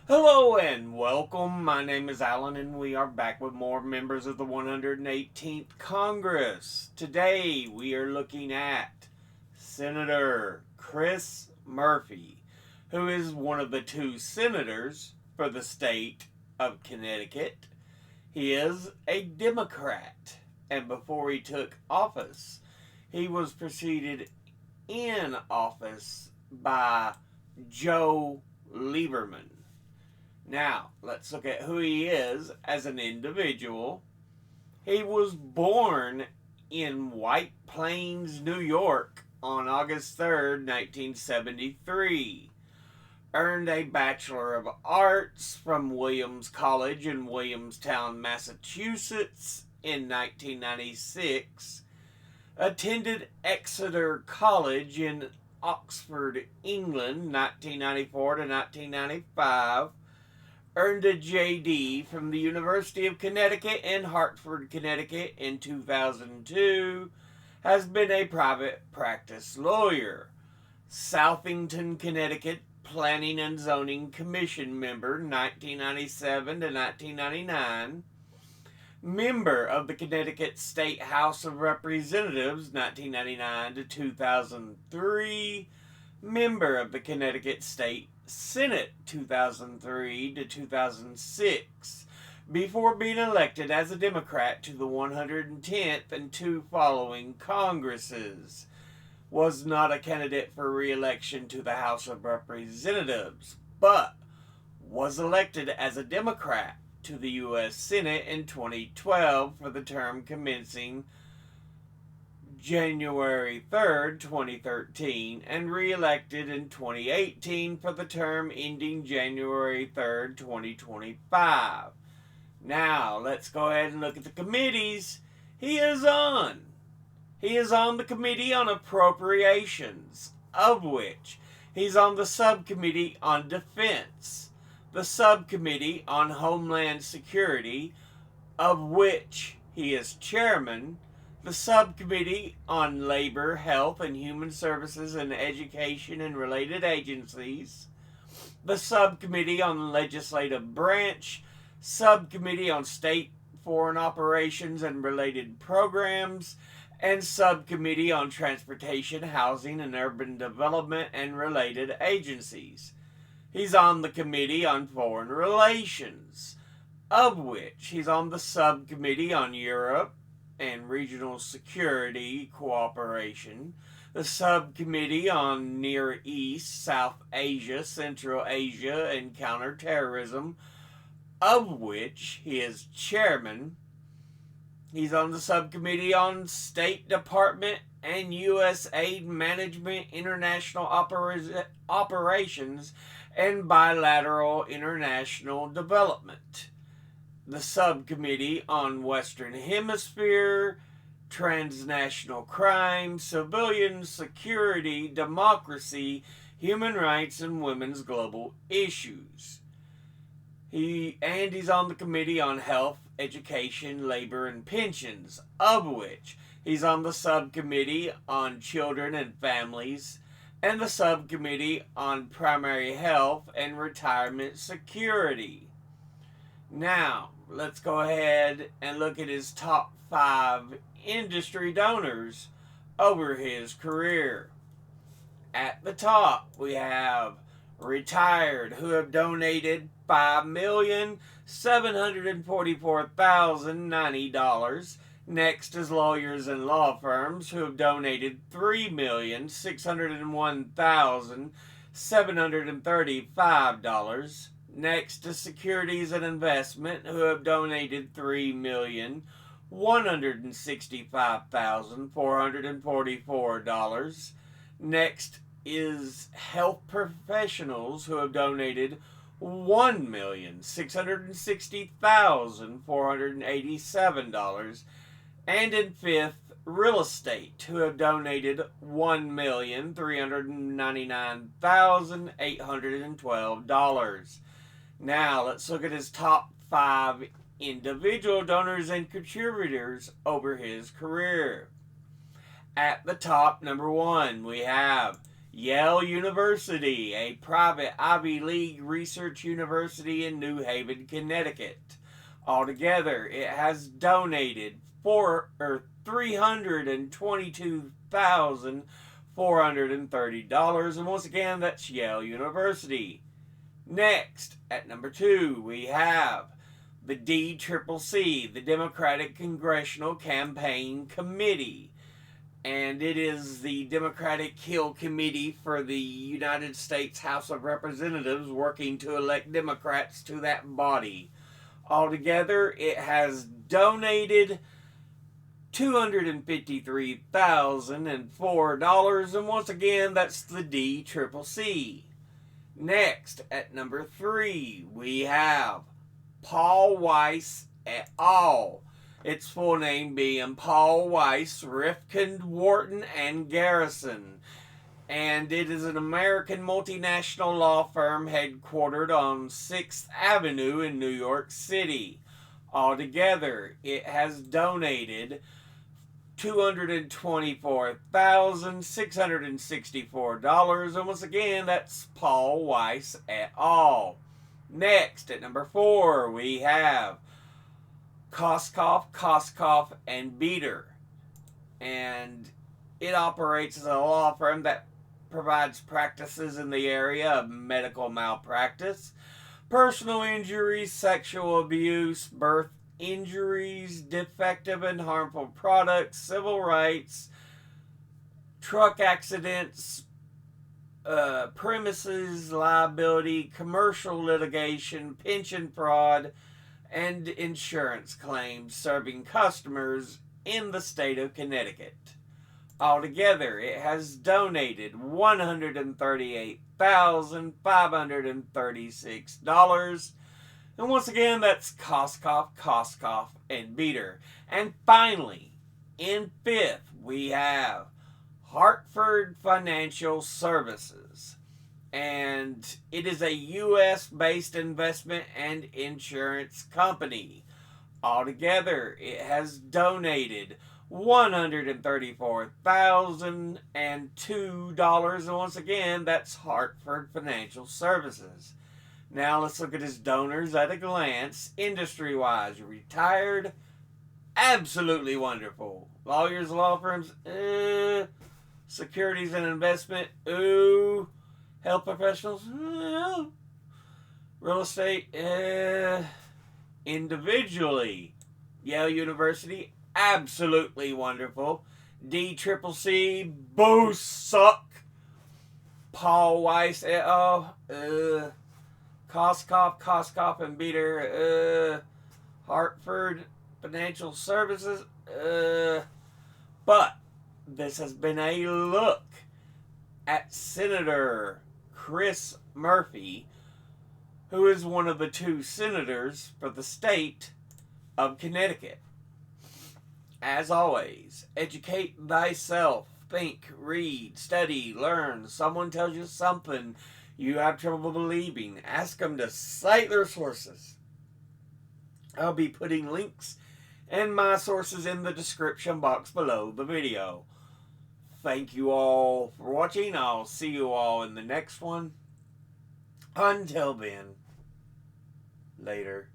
Hello and welcome. My name is Alan, and we are back with more members of the 118th Congress. Today we are looking at Senator Chris Murphy, who is one of the two senators for the state of Connecticut. He is a Democrat, and before he took office, he was preceded in office by Joe Lieberman. Now, let's look at who he is as an individual. He was born in White Plains, New York on August 3rd, 1973. Earned a Bachelor of Arts from Williams College in Williamstown, Massachusetts in 1996. Attended Exeter College in Oxford, England, 1994 to 1995. Earned a JD from the University of Connecticut in Hartford, Connecticut in 2002. Has been a private practice lawyer. Southington, Connecticut Planning and Zoning Commission member 1997 to 1999. Member of the Connecticut State House of Representatives 1999 to 2003. Member of the Connecticut State Senate 2003 to 2006, before being elected as a Democrat to the 110th and two following Congresses. Was not a candidate for re-election to the House of Representatives, but was elected as a Democrat to the U.S. Senate in 2012 for the term commencing January 3rd, 2013, and re-elected in 2018 for the term ending January 3rd, 2025. Now, let's go ahead and look at the committees he is on. He is on the Committee on Appropriations, of which he's on the Subcommittee on Defense, the Subcommittee on Homeland Security, of which he is chairman, the Subcommittee on Labor, Health and Human Services and Education and related agencies, the Subcommittee on the Legislative Branch, Subcommittee on State Foreign Operations and related programs, and Subcommittee on Transportation, Housing and Urban Development and related agencies. He's on the Committee on Foreign Relations, of which he's on the Subcommittee on Europe and Regional Security Cooperation, the Subcommittee on Near East, South Asia, Central Asia, and Counterterrorism, of which he is chairman. He's on the Subcommittee on State Department and U.S. Aid Management, International Operations, and Bilateral International Development, the Subcommittee on Western Hemisphere, Transnational Crime, Civilian Security, Democracy, Human Rights, and Women's Global Issues. He's on the Committee on Health, Education, Labor, and Pensions, of which he's on the Subcommittee on Children and Families and the Subcommittee on Primary Health and Retirement Security. Now, let's go ahead and look at his top 5 industry donors over his career. At the top, we have retired, who have donated $5,744,090. Next is lawyers and law firms, who have donated $3,601,735. Next is securities and investment, who have donated $3,165,444. Next is health professionals, who have donated $1,660,487. And in fifth, real estate, who have donated $1,399,812. Now, let's look at his top 5 individual donors and contributors over his career. At the top, number 1, we have Yale University, a private Ivy League research university in New Haven, Connecticut. Altogether, it has donated $322,430, and once again, that's Yale University. Next, at number 2, we have the DCCC, the Democratic Congressional Campaign Committee. And it is the Democratic Hill Committee for the United States House of Representatives working to elect Democrats to that body. Altogether, it has donated $253,004, and once again, that's the DCCC. Next, at number 3, we have Paul Weiss et al. Its full name being Paul Weiss, Rifkind, Wharton, and Garrison. And it is an American multinational law firm headquartered on 6th Avenue in New York City. Altogether, it has donated $224,664, and once again, that's Paul Weiss et al. Next, at number 4, we have Koskoff, and Beater. And it operates as a law firm that provides practices in the area of medical malpractice, personal injuries, sexual abuse, birth injuries, defective and harmful products, civil rights, truck accidents, premises liability, commercial litigation, pension fraud, and insurance claims, serving customers in the state of Connecticut. Altogether, it has donated $138,536. And once again, that's Koskoff, and Beater. And finally, in 5th, we have Hartford Financial Services. And it is a U.S.-based investment and insurance company. Altogether, it has donated $134,002, and once again, that's Hartford Financial Services. Now let's look at his donors at a glance. Industry-wise, retired, absolutely wonderful. Lawyers, law firms, securities and investment, ooh. Health professionals, real estate, individually. Yale University, absolutely wonderful. DCCC, boo, suck. Paul Weiss et al. Koskoff, and Beater, Hartford Financial Services, but this has been a look at Senator Chris Murphy, who is one of the 2 senators for the state of Connecticut. As always, educate thyself. Think, read, study, learn. Someone tells you something you have trouble believing. Ask them to cite their sources. I'll be putting links and my sources in the description box below the video. Thank you all for watching. I'll see you all in the next one. Until then, later.